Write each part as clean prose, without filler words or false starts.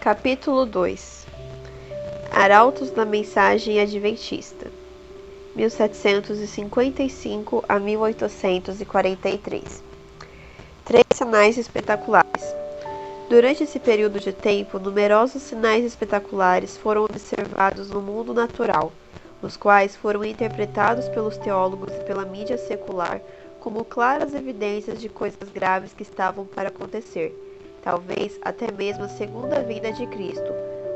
Capítulo 2. Arautos da Mensagem Adventista, 1755 a 1843. Três sinais espetaculares. Durante esse período de tempo, numerosos sinais espetaculares foram observados no mundo natural, os quais foram interpretados pelos teólogos e pela mídia secular como claras evidências de coisas graves que estavam para acontecer, talvez até mesmo a segunda vinda de Cristo.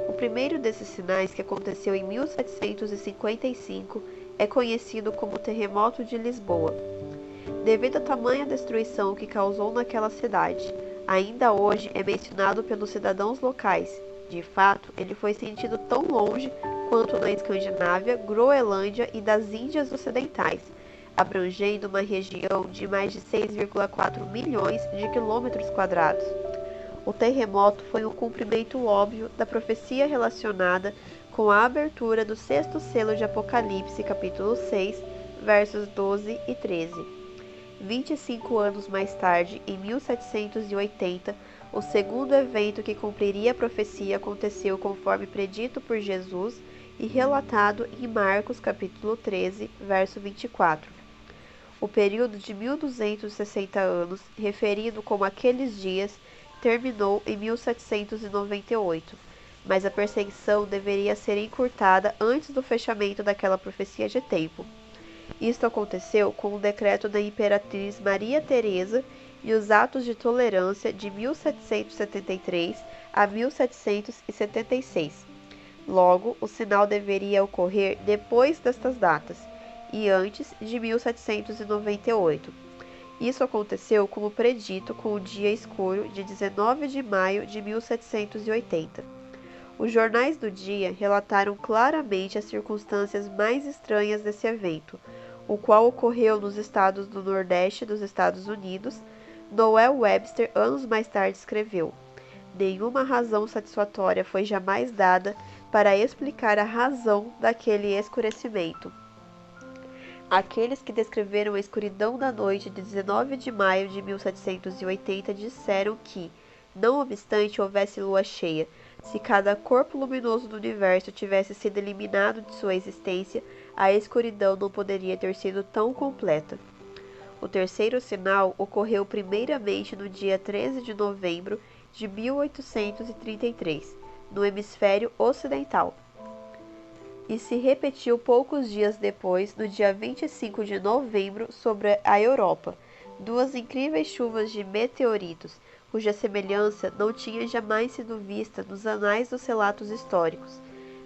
O primeiro desses sinais, que aconteceu em 1755, é conhecido como o Terremoto de Lisboa. Devido à tamanha destruição que causou naquela cidade, ainda hoje é mencionado pelos cidadãos locais. De fato, ele foi sentido tão longe quanto na Escandinávia, Groenlândia e das Índias Ocidentais, abrangendo uma região de mais de 6,4 milhões de quilômetros quadrados. O terremoto foi um cumprimento óbvio da profecia relacionada com a abertura do sexto selo de Apocalipse, capítulo 6, versos 12 e 13. 25 anos mais tarde, em 1780, o segundo evento que cumpriria a profecia aconteceu conforme predito por Jesus e relatado em Marcos, capítulo 13, verso 24. O período de 1260 anos, referido como aqueles dias, terminou em 1798, mas a perseguição deveria ser encurtada antes do fechamento daquela profecia de tempo. Isto aconteceu com o decreto da Imperatriz Maria Teresa e os atos de tolerância de 1773 a 1776. Logo, o sinal deveria ocorrer depois destas datas e antes de 1798. Isso aconteceu como predito com o dia escuro de 19 de maio de 1780. Os jornais do dia relataram claramente as circunstâncias mais estranhas desse evento, o qual ocorreu nos estados do Nordeste dos Estados Unidos. Noel Webster, anos mais tarde, escreveu: "Nenhuma razão satisfatória foi jamais dada para explicar a razão daquele escurecimento. Aqueles que descreveram a escuridão da noite de 19 de maio de 1780 disseram que, não obstante houvesse lua cheia, se cada corpo luminoso do universo tivesse sido eliminado de sua existência, a escuridão não poderia ter sido tão completa." O terceiro sinal ocorreu primeiramente no dia 13 de novembro de 1833, no hemisfério ocidental, e se repetiu poucos dias depois, no dia 25 de novembro, sobre a Europa. Duas incríveis chuvas de meteoritos, cuja semelhança não tinha jamais sido vista nos anais dos relatos históricos.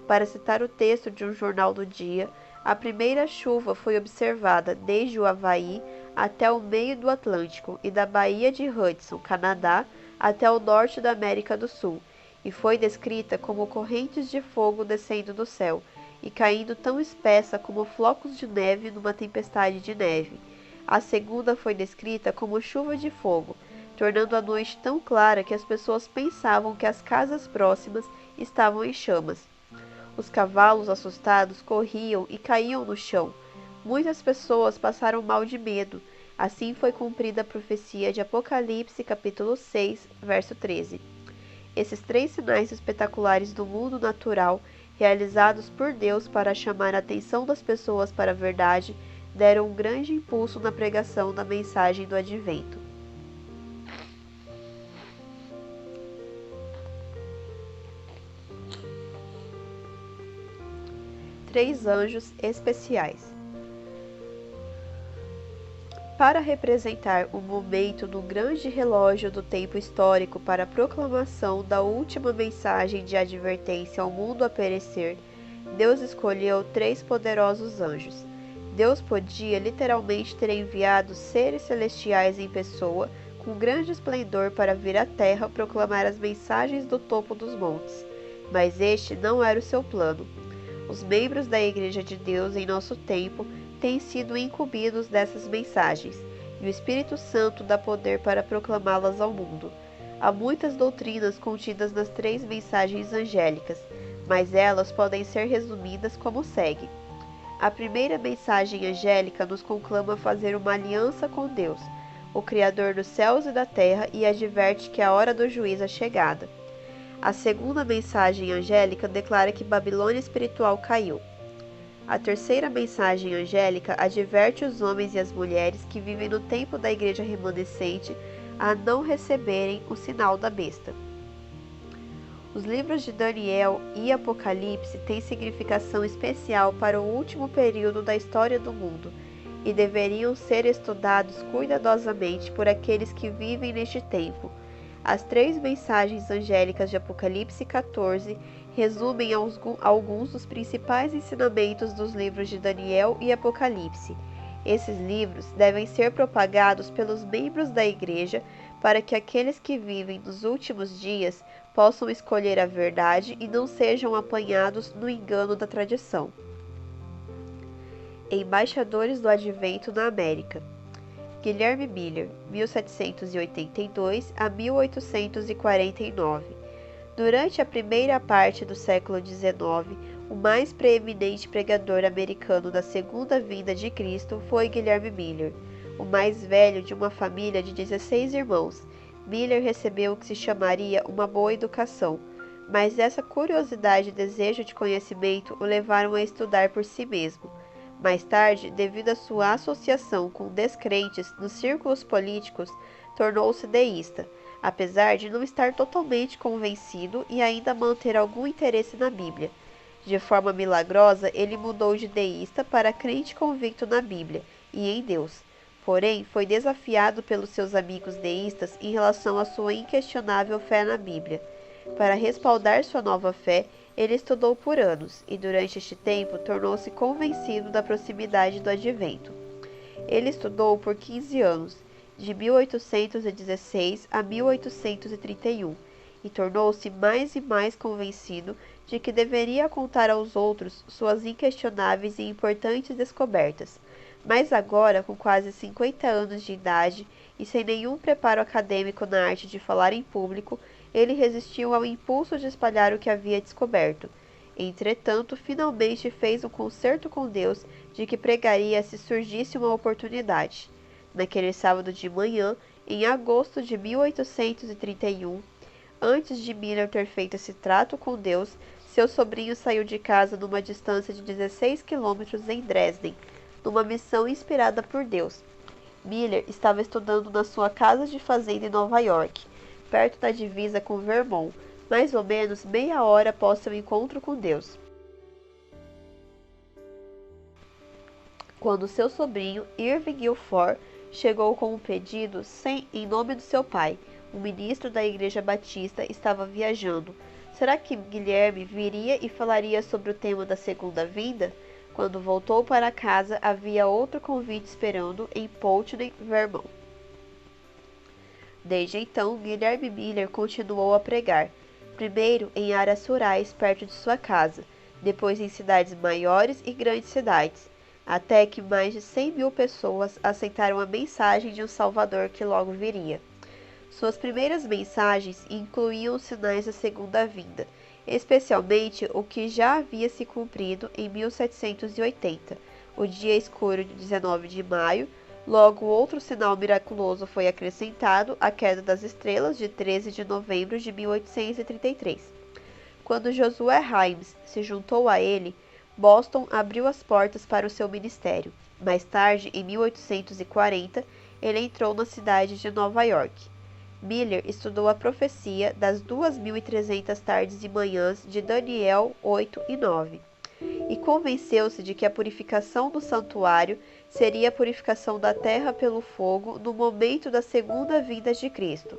Para citar o texto de um jornal do dia, a primeira chuva foi observada desde o Havaí até o meio do Atlântico e da Baía de Hudson, Canadá, até o norte da América do Sul, e foi descrita como correntes de fogo descendo do céu e caindo tão espessa como flocos de neve numa tempestade de neve. A segunda foi descrita como chuva de fogo, tornando a noite tão clara que as pessoas pensavam que as casas próximas estavam em chamas. Os cavalos, assustados, corriam e caíam no chão. Muitas pessoas passaram mal de medo. Assim foi cumprida a profecia de Apocalipse, capítulo 6, verso 13. Esses três sinais espetaculares do mundo natural, realizados por Deus para chamar a atenção das pessoas para a verdade, deram um grande impulso na pregação da mensagem do Advento. Três anjos especiais. Para representar o momento no grande relógio do tempo histórico para a proclamação da última mensagem de advertência ao mundo a perecer, Deus escolheu três poderosos anjos. Deus podia literalmente ter enviado seres celestiais em pessoa, com grande esplendor, para vir à terra proclamar as mensagens do topo dos montes. Mas este não era o seu plano. Os membros da Igreja de Deus em nosso tempo têm sido incumbidos dessas mensagens, e o Espírito Santo dá poder para proclamá-las ao mundo. Há muitas doutrinas contidas nas três mensagens angélicas, mas elas podem ser resumidas como segue. A primeira mensagem angélica nos conclama a fazer uma aliança com Deus, o Criador dos céus e da terra, e adverte que a hora do juízo é chegada. A segunda mensagem angélica declara que Babilônia espiritual caiu. A terceira mensagem angélica adverte os homens e as mulheres que vivem no tempo da igreja remanescente a não receberem o sinal da besta. Os livros de Daniel e Apocalipse têm significação especial para o último período da história do mundo e deveriam ser estudados cuidadosamente por aqueles que vivem neste tempo. As três mensagens angélicas de Apocalipse 14 resumem alguns dos principais ensinamentos dos livros de Daniel e Apocalipse. Esses livros devem ser propagados pelos membros da Igreja para que aqueles que vivem nos últimos dias possam escolher a verdade e não sejam apanhados no engano da tradição. Embaixadores do Advento na América. Guilherme Miller, 1782 a 1849. Durante a primeira parte do século XIX, o mais preeminente pregador americano da segunda vinda de Cristo foi Guilherme Miller, o mais velho de uma família de 16 irmãos. Miller recebeu o que se chamaria uma boa educação, mas essa curiosidade e desejo de conhecimento o levaram a estudar por si mesmo. Mais tarde, devido à sua associação com descrentes nos círculos políticos, tornou-se deísta, apesar de não estar totalmente convencido e ainda manter algum interesse na Bíblia. De forma milagrosa, ele mudou de deísta para crente convicto na Bíblia e em Deus. Porém, foi desafiado pelos seus amigos deístas em relação à sua inquestionável fé na Bíblia. Para respaldar sua nova fé, ele estudou por anos e, durante este tempo, tornou-se convencido da proximidade do advento. Ele estudou por 15 anos, de 1816 a 1831, e tornou-se mais e mais convencido de que deveria contar aos outros suas inquestionáveis e importantes descobertas. Mas agora, com quase 50 anos de idade e sem nenhum preparo acadêmico na arte de falar em público, ele resistiu ao impulso de espalhar o que havia descoberto. Entretanto, finalmente fez um concerto com Deus de que pregaria se surgisse uma oportunidade. Naquele sábado de manhã, em agosto de 1831, antes de Miller ter feito esse trato com Deus, seu sobrinho saiu de casa numa distância de 16 quilômetros em Dresden, numa missão inspirada por Deus. Miller estava estudando na sua casa de fazenda em Nova York, perto da divisa com Vermont, mais ou menos meia hora após seu encontro com Deus, quando seu sobrinho, Irving Guilford, chegou com um pedido em nome do seu pai. Um ministro da Igreja Batista estava viajando. Será que Guilherme viria e falaria sobre o tema da segunda vinda? Quando voltou para casa, havia outro convite esperando em Pulteney, Vermont. Desde então, Guilherme Miller continuou a pregar, primeiro em áreas rurais perto de sua casa, depois em cidades maiores e grandes cidades, até que mais de 100.000 pessoas aceitaram a mensagem de um Salvador que logo viria. Suas primeiras mensagens incluíam os sinais da segunda vinda, especialmente o que já havia se cumprido em 1780, o dia escuro de 19 de maio. Logo, outro sinal miraculoso foi acrescentado, a queda das estrelas, de 13 de novembro de 1833. Quando Josué Himes se juntou a ele, Boston abriu as portas para o seu ministério. Mais tarde, em 1840, ele entrou na cidade de Nova York. Miller estudou a profecia das 2.300 tardes e manhãs de Daniel 8 e 9, e convenceu-se de que a purificação do santuário seria a purificação da terra pelo fogo no momento da segunda vinda de Cristo.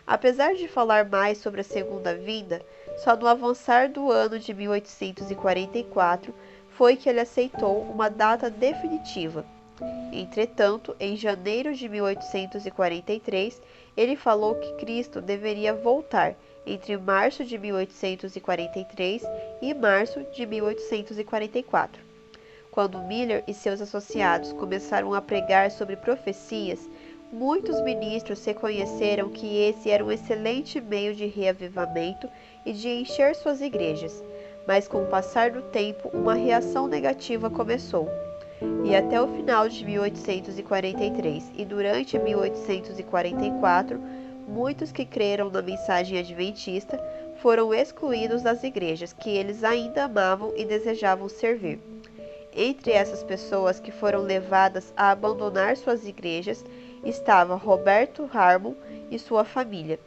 Apesar de falar mais sobre a segunda vinda, só no avançar do ano de 1844 foi que ele aceitou uma data definitiva. Entretanto, em janeiro de 1843, ele falou que Cristo deveria voltar entre março de 1843 e março de 1844. Quando Miller e seus associados começaram a pregar sobre profecias, muitos ministros reconheceram que esse era um excelente meio de reavivamento e de encher suas igrejas. Mas com o passar do tempo, uma reação negativa começou. E até o final de 1843 e durante 1844, muitos que creram na mensagem adventista foram excluídos das igrejas que eles ainda amavam e desejavam servir. Entre essas pessoas que foram levadas a abandonar suas igrejas estava Roberto Harmon e sua família.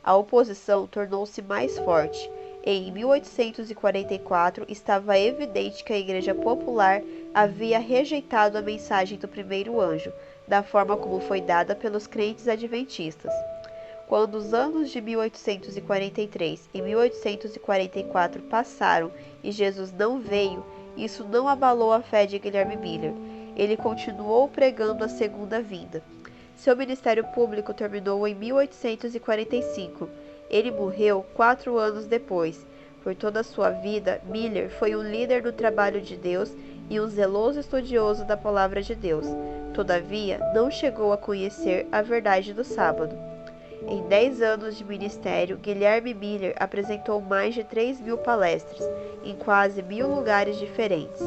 A oposição tornou-se mais forte. Em 1844, estava evidente que a Igreja Popular havia rejeitado a mensagem do primeiro anjo, da forma como foi dada pelos crentes adventistas. Quando os anos de 1843 e 1844 passaram e Jesus não veio, isso não abalou a fé de Guilherme Miller. Ele continuou pregando a segunda vinda. Seu ministério público terminou em 1845. Ele morreu 4 anos depois. Por toda a sua vida, Miller foi um líder do trabalho de Deus e um zeloso estudioso da palavra de Deus. Todavia, não chegou a conhecer a verdade do sábado. Em 10 anos de ministério, Guilherme Miller apresentou mais de 3.000 palestras, em quase 1.000 lugares diferentes.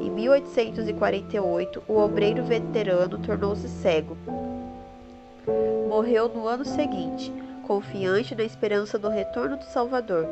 Em 1848, o obreiro veterano tornou-se cego. Morreu no ano seguinte, confiante na esperança do retorno do Salvador.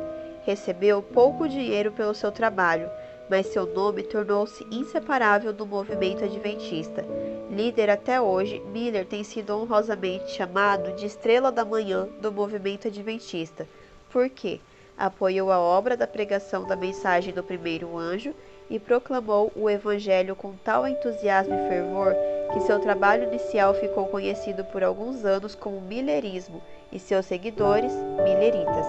Recebeu pouco dinheiro pelo seu trabalho, mas seu nome tornou-se inseparável do movimento adventista. Líder até hoje, Miller tem sido honrosamente chamado de estrela da manhã do movimento adventista. Por quê? Apoiou a obra da pregação da mensagem do primeiro anjo e proclamou o evangelho com tal entusiasmo e fervor que seu trabalho inicial ficou conhecido por alguns anos como Millerismo e seus seguidores, Milleritas.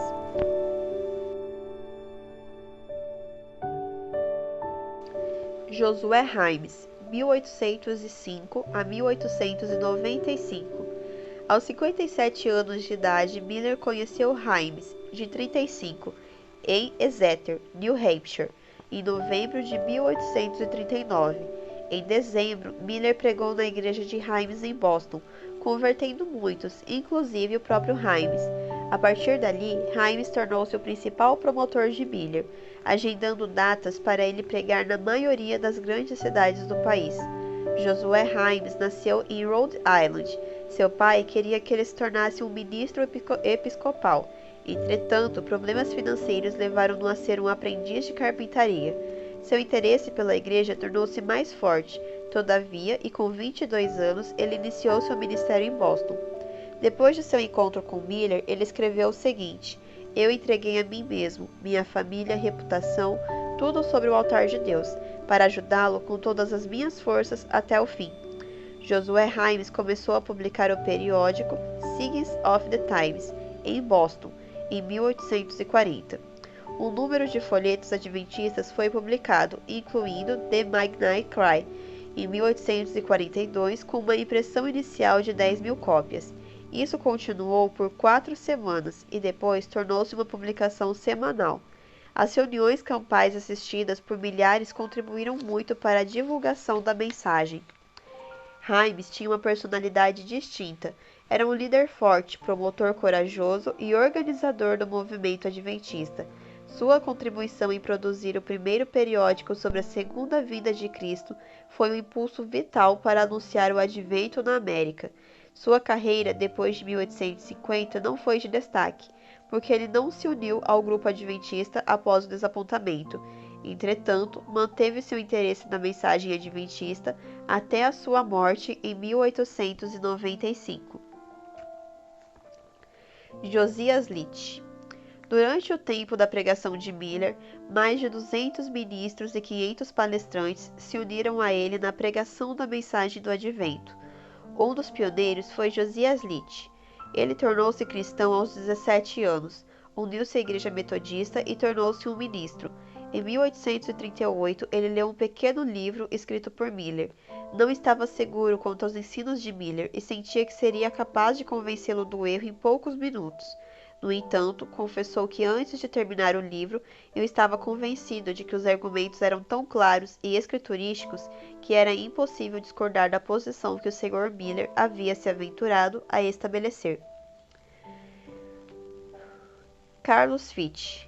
Josué Himes, 1805 a 1895. Aos 57 anos de idade, Miller conheceu Himes, de 35, em Exeter, New Hampshire, em novembro de 1839. Em dezembro, Miller pregou na igreja de Himes em Boston, convertendo muitos, inclusive o próprio Himes. A partir dali, Himes tornou-se o principal promotor de Miller, agendando datas para ele pregar na maioria das grandes cidades do país. Josué Himes nasceu em Rhode Island. Seu pai queria que ele se tornasse um ministro episcopal. Entretanto, problemas financeiros levaram-no a ser um aprendiz de carpintaria. Seu interesse pela igreja tornou-se mais forte. Todavia, e com 22 anos, ele iniciou seu ministério em Boston. Depois de seu encontro com Miller, ele escreveu o seguinte: Eu entreguei a mim mesmo, minha família, reputação, tudo sobre o altar de Deus, para ajudá-lo com todas as minhas forças até o fim. Josué Himes começou a publicar o periódico Signs of the Times, em Boston, em 1840. Um número de folhetos adventistas foi publicado, incluindo The Midnight Cry, em 1842, com uma impressão inicial de 10.000 cópias. Isso continuou por 4 semanas e depois tornou-se uma publicação semanal. As reuniões campais assistidas por milhares contribuíram muito para a divulgação da mensagem. Himes tinha uma personalidade distinta. Era um líder forte, promotor corajoso e organizador do movimento adventista. Sua contribuição em produzir o primeiro periódico sobre a segunda vinda de Cristo foi um impulso vital para anunciar o advento na América. Sua carreira, depois de 1850, não foi de destaque, porque ele não se uniu ao grupo adventista após o desapontamento. Entretanto, manteve seu interesse na mensagem adventista até a sua morte em 1895. Josias Litch. Durante o tempo da pregação de Miller, mais de 200 ministros e 500 palestrantes se uniram a ele na pregação da mensagem do advento. Um dos pioneiros foi Josias Litch. Ele tornou-se cristão aos 17 anos, uniu-se à igreja metodista e tornou-se um ministro. Em 1838, ele leu um pequeno livro escrito por Miller. Não estava seguro quanto aos ensinos de Miller e sentia que seria capaz de convencê-lo do erro em poucos minutos. No entanto, confessou que antes de terminar o livro, eu estava convencido de que os argumentos eram tão claros e escriturísticos que era impossível discordar da posição que o Sr. Miller havia se aventurado a estabelecer. Carlos Fitch.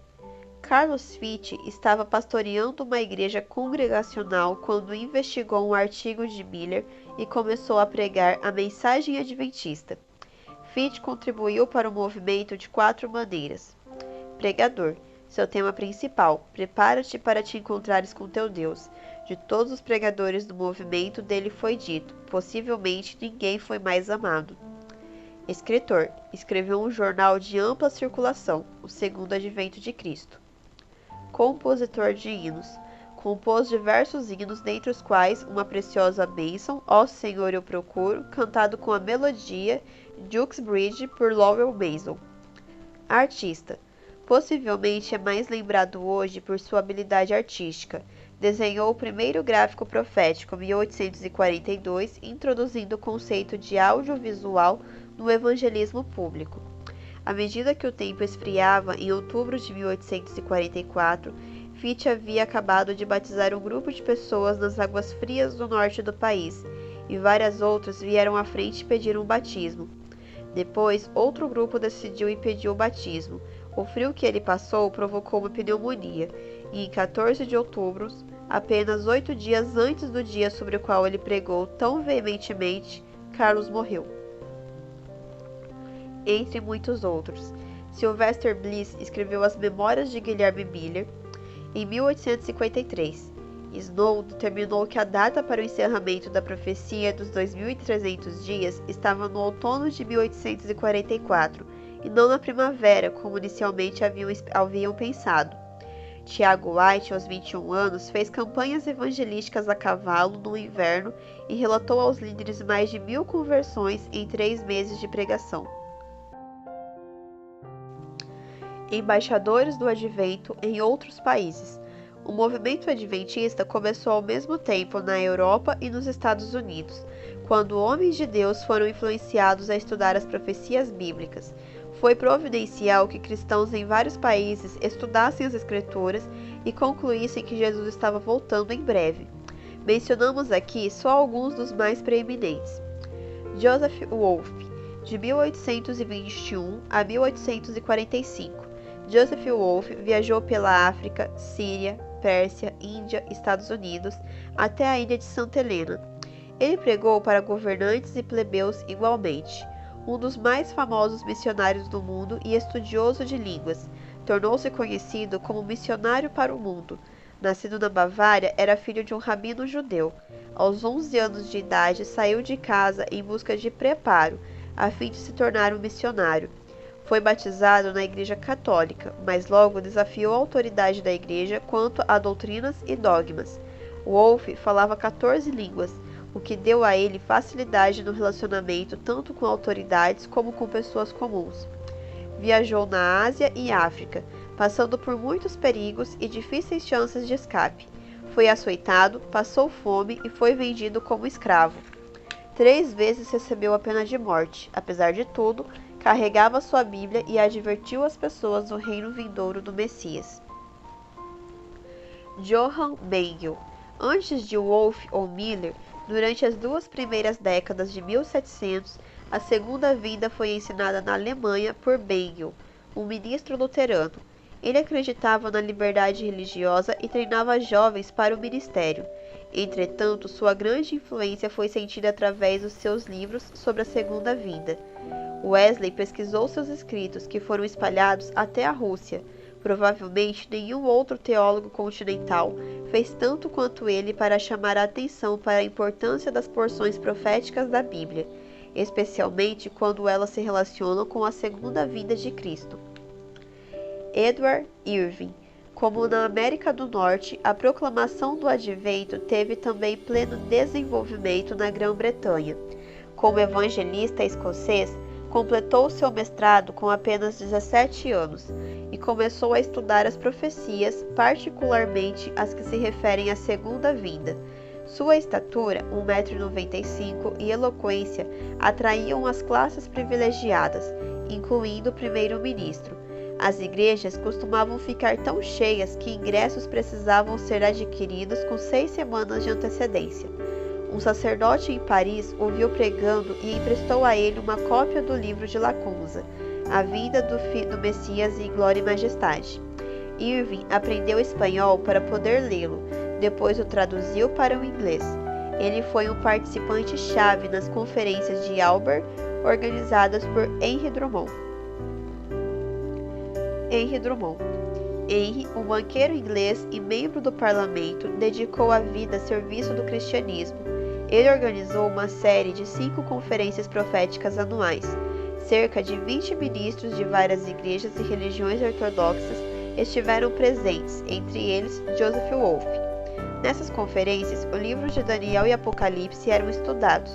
Carlos Fitch estava pastoreando uma igreja congregacional quando investigou um artigo de Miller e começou a pregar a mensagem adventista. Fitch contribuiu para o movimento de 4 maneiras. Pregador. Seu tema principal: prepara-te para te encontrares com teu Deus. De todos os pregadores do movimento, dele foi dito: possivelmente ninguém foi mais amado. Escritor: escreveu um jornal de ampla circulação, o Segundo Advento de Cristo. Compositor de hinos: compôs diversos hinos, dentre os quais Uma Preciosa Bênção, Ó Senhor eu procuro, cantado com a melodia Duxbridge por Lowell Mason. Artista: possivelmente é mais lembrado hoje por sua habilidade artística. Desenhou o primeiro gráfico profético, 1842, introduzindo o conceito de audiovisual no evangelismo público. À medida que o tempo esfriava, em outubro de 1844, Fichte havia acabado de batizar um grupo de pessoas nas águas frias do norte do país, e várias outras vieram à frente pedir um batismo. Depois, outro grupo decidiu impedir o batismo. O frio que ele passou provocou uma pneumonia, e em 14 de outubro, apenas 8 dias antes do dia sobre o qual ele pregou tão veementemente, Carlos morreu. Entre muitos outros, Sylvester Bliss escreveu as Memórias de Guilherme Miller em 1853. Snow determinou que a data para o encerramento da profecia dos 2.300 dias estava no outono de 1844 e não na primavera, como inicialmente haviam pensado. Tiago White, aos 21 anos, fez campanhas evangelísticas a cavalo no inverno e relatou aos líderes mais de 1.000 conversões em 3 meses de pregação. Embaixadores do Advento em outros países. O movimento adventista começou ao mesmo tempo na Europa e nos Estados Unidos, quando homens de Deus foram influenciados a estudar as profecias bíblicas. Foi providencial que cristãos em vários países estudassem as Escrituras e concluíssem que Jesus estava voltando em breve. Mencionamos aqui só alguns dos mais preeminentes. Joseph Wolfe, de 1821 a 1845. Joseph Wolfe viajou pela África, Síria, Pérsia, Índia, Estados Unidos, até a ilha de Santa Helena. Ele pregou para governantes e plebeus igualmente. Um dos mais famosos missionários do mundo e estudioso de línguas, tornou-se conhecido como missionário para o mundo. Nascido na Bavária, era filho de um rabino judeu. Aos 11 anos de idade, saiu de casa em busca de preparo, a fim de se tornar um missionário. Foi batizado na Igreja Católica, mas logo desafiou a autoridade da Igreja quanto a doutrinas e dogmas. Wolfe falava 14 línguas, o que deu a ele facilidade no relacionamento tanto com autoridades como com pessoas comuns. Viajou na Ásia e África, passando por muitos perigos e difíceis chances de escape. Foi açoitado, passou fome e foi vendido como escravo. 3 vezes recebeu a pena de morte. Apesar de tudo, carregava sua Bíblia e advertiu as pessoas do reino vindouro do Messias. Johann Bengel. Antes de Wolfe ou Miller, durante as 2 primeiras décadas de 1700, a segunda vinda foi ensinada na Alemanha por Bengel, um ministro luterano. Ele acreditava na liberdade religiosa e treinava jovens para o ministério. Entretanto, sua grande influência foi sentida através dos seus livros sobre a segunda vinda. Wesley pesquisou seus escritos, que foram espalhados até a Rússia. Provavelmente nenhum outro teólogo continental fez tanto quanto ele para chamar a atenção para a importância das porções proféticas da Bíblia, especialmente quando elas se relacionam com a segunda vinda de Cristo. Edward Irving. Como na América do Norte, a proclamação do Advento teve também pleno desenvolvimento na Grã-Bretanha. Como evangelista escocês, completou seu mestrado com apenas 17 anos e começou a estudar as profecias, particularmente as que se referem à segunda vinda. Sua estatura, 1,95 m, e eloquência atraíam as classes privilegiadas, incluindo o primeiro-ministro. As igrejas costumavam ficar tão cheias que ingressos precisavam ser adquiridos com 6 semanas de antecedência. Um sacerdote em Paris o viu pregando e emprestou a ele uma cópia do livro de Lacunza, A Vinda do Messias em Glória e Majestade. Irving aprendeu espanhol para poder lê-lo, depois o traduziu para o inglês. Ele foi um participante-chave nas conferências de Albert, organizadas por Henry Drummond. Henry Drummond. Henry, um banqueiro inglês e membro do parlamento, dedicou a vida a serviço do cristianismo. Ele organizou uma série de 5 conferências proféticas anuais. Cerca de 20 ministros de várias igrejas e religiões ortodoxas estiveram presentes, entre eles Joseph Wolff. Nessas conferências, o livro de Daniel e Apocalipse eram estudados.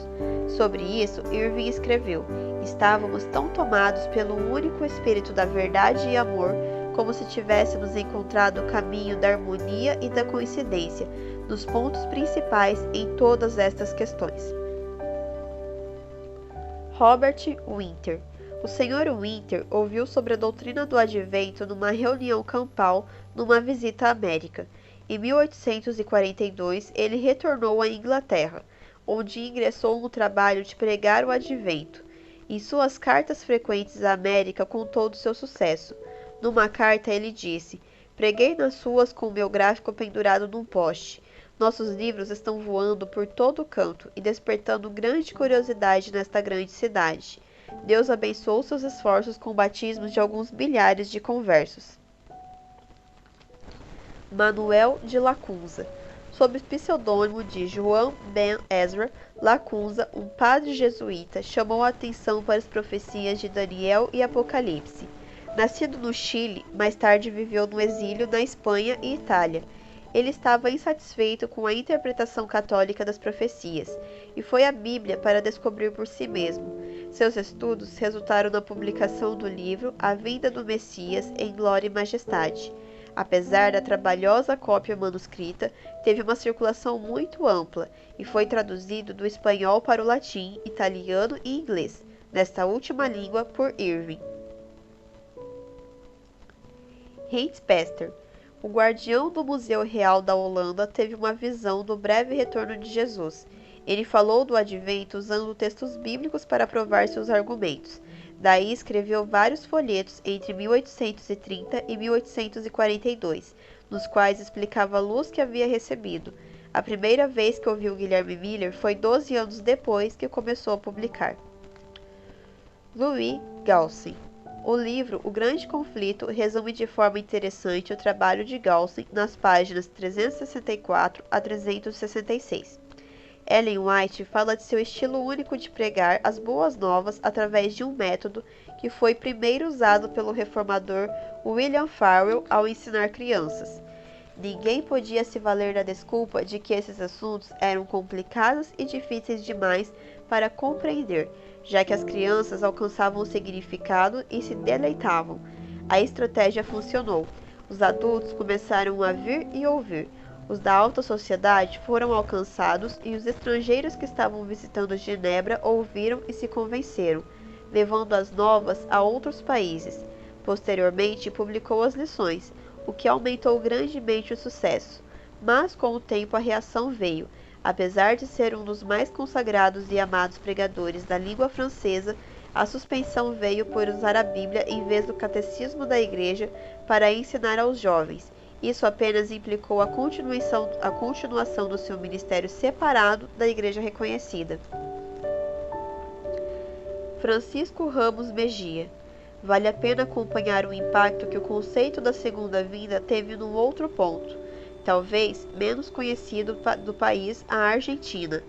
Sobre isso, Irving escreveu: "Estávamos tão tomados pelo único espírito da verdade e amor, como se tivéssemos encontrado o caminho da harmonia e da coincidência nos pontos principais em todas estas questões." Robert Winter. O Sr. Winter ouviu sobre a doutrina do advento numa reunião campal numa visita à América. Em 1842, ele retornou à Inglaterra, onde ingressou no trabalho de pregar o advento. Em suas cartas frequentes à América contou do seu sucesso. Numa carta ele disse: "Preguei nas ruas com o meu gráfico pendurado num poste. Nossos livros estão voando por todo o canto e despertando grande curiosidade nesta grande cidade. Deus abençoou seus esforços com batismos de alguns milhares de conversos." Manuel de Lacunza. Sob o pseudônimo de João Ben Ezra Lacunza, um padre jesuíta, chamou a atenção para as profecias de Daniel e Apocalipse. Nascido no Chile, mais tarde viveu no exílio na Espanha e Itália. Ele estava insatisfeito com a interpretação católica das profecias e foi à Bíblia para descobrir por si mesmo. Seus estudos resultaram na publicação do livro A Vinda do Messias em Glória e Majestade. Apesar da trabalhosa cópia manuscrita, teve uma circulação muito ampla e foi traduzido do espanhol para o latim, italiano e inglês, nesta última língua por Irving. Hans Pastor. O guardião do Museu Real da Holanda teve uma visão do breve retorno de Jesus. Ele falou do advento usando textos bíblicos para provar seus argumentos. Daí escreveu vários folhetos entre 1830 e 1842, nos quais explicava a luz que havia recebido. A primeira vez que ouviu Guilherme Miller foi 12 anos depois que começou a publicar. Louis Gaussen. O livro O Grande Conflito resume de forma interessante o trabalho de Gaussen nas páginas 364 a 366. Ellen White fala de seu estilo único de pregar as boas novas através de um método que foi primeiro usado pelo reformador William Farel ao ensinar crianças. Ninguém podia se valer da desculpa de que esses assuntos eram complicados e difíceis demais para compreender, já que as crianças alcançavam o significado e se deleitavam. A estratégia funcionou. Os adultos começaram a vir e ouvir. Os da alta sociedade foram alcançados e os estrangeiros que estavam visitando Genebra ouviram e se convenceram, levando as novas a outros países. Posteriormente, publicou as lições, o que aumentou grandemente o sucesso. Mas com o tempo a reação veio. Apesar de ser um dos mais consagrados e amados pregadores da língua francesa, a suspensão veio por usar a Bíblia em vez do catecismo da Igreja para ensinar aos jovens. Isso apenas implicou a continuação do seu ministério separado da Igreja reconhecida. Francisco Ramos Mejia. Vale a pena acompanhar o impacto que o conceito da segunda vinda teve num outro ponto, talvez menos conhecido do país, a Argentina.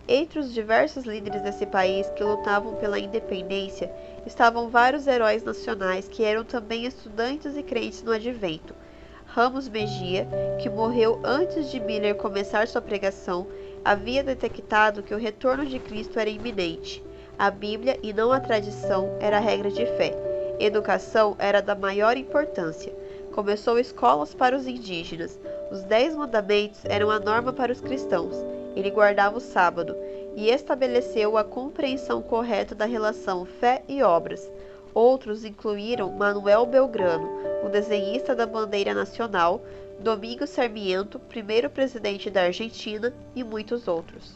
Entre os diversos líderes desse país que lutavam pela independência, estavam vários heróis nacionais que eram também estudantes e crentes no advento. Ramos Mejia, que morreu antes de Miller começar sua pregação, havia detectado que o retorno de Cristo era iminente. A Bíblia e não a tradição era a regra de fé. Educação era da maior importância. Começou escolas para os indígenas. Os 10 mandamentos eram a norma para os cristãos. Ele guardava o sábado e estabeleceu a compreensão correta da relação fé e obras. Outros incluíram Manuel Belgrano, o desenhista da bandeira nacional, Domingos Sarmiento, primeiro presidente da Argentina, e muitos outros.